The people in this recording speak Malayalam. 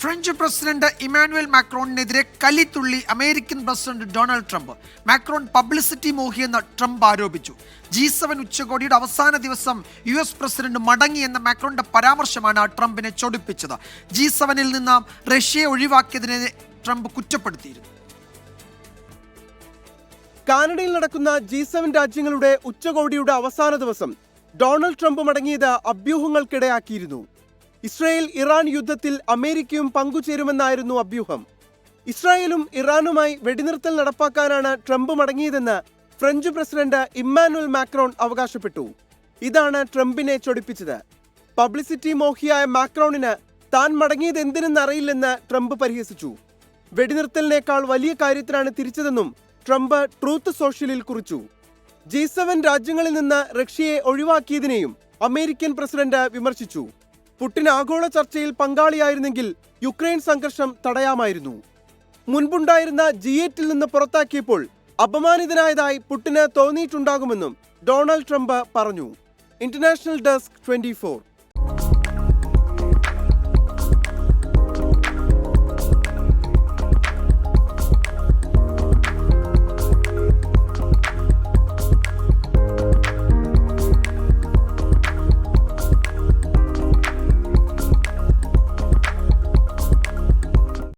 ഫ്രഞ്ച് പ്രസിഡന്റ് ഇമാനുവൽ മാക്രോണിനെതിരെ കലിത്തുള്ളി American president Donald Trump. Macron publicity മോഹിയെന്ന് ട്രംപ് ആരോപിച്ചു. G7 ഉച്ചകോടിയുടെ അവസാന ദിവസം US പ്രസിഡന്റ് മടങ്ങിയെന്ന മാക്രോണിന്റെ പരാമർശമാണ് ട്രംപിനെ ചൊടിപ്പിച്ചത്. G7-ൽ നിന്ന് റഷ്യയെ ഒഴിവാക്കിയതിനെ ട്രംപ് കുറ്റപ്പെടുത്തിയിരുന്നു. കാനഡയിൽ നടക്കുന്ന G7 രാജ്യങ്ങളുടെ ഉച്ചകോടിയുടെ അവസാന ദിവസം ഡൊണാൾഡ് ട്രംപ് മടങ്ങിയത് അഭ്യൂഹങ്ങൾക്കിടയാക്കിയിരുന്നു. ഇസ്രായേൽ ഇറാൻ യുദ്ധത്തിൽ അമേരിക്കയും പങ്കുചേരുമെന്നായിരുന്നു അഭ്യൂഹം. ഇസ്രായേലും ഇറാനുമായി വെടിനിർത്തൽ നടപ്പാക്കാനാണ് ട്രംപ് മടങ്ങിയതെന്ന് ഫ്രഞ്ച് പ്രസിഡന്റ് ഇമ്മാനുവൽ മാക്രോൺ അവകാശപ്പെട്ടു. ഇതാണ് ട്രംപിനെ ചൊടിപ്പിച്ചത്. പബ്ലിസിറ്റി മോഹിയായ മാക്രോണിന് താൻ മടങ്ങിയത് എന്തിനെന്നറിയില്ലെന്ന് ട്രംപ് പരിഹസിച്ചു. വെടിനിർത്തലിനേക്കാൾ വലിയ കാര്യത്തിനാണ് തിരിച്ചതെന്നും ട്രംപ് ട്രൂത്ത് സോഷ്യലിൽ കുറിച്ചു. G7 രാജ്യങ്ങളിൽ നിന്ന് റഷ്യയെ ഒഴിവാക്കിയതിനെയും അമേരിക്കൻ പ്രസിഡന്റ് വിമർശിച്ചു. പുടിൻ ആഗോള ചർച്ചയിൽ പങ്കാളിയായിരുന്നെങ്കിൽ യുക്രൈൻ സംഘർഷം തടയാമായിരുന്നു. മുൻപുണ്ടായിരുന്ന G8-ൽ നിന്ന് പുറത്താക്കിയപ്പോൾ അപമാനിതനായതായി പുടിന് തോന്നിയിട്ടുണ്ടാകുമെന്നും ഡൊണാൾഡ് ട്രംപ് പറഞ്ഞു. International desk 24.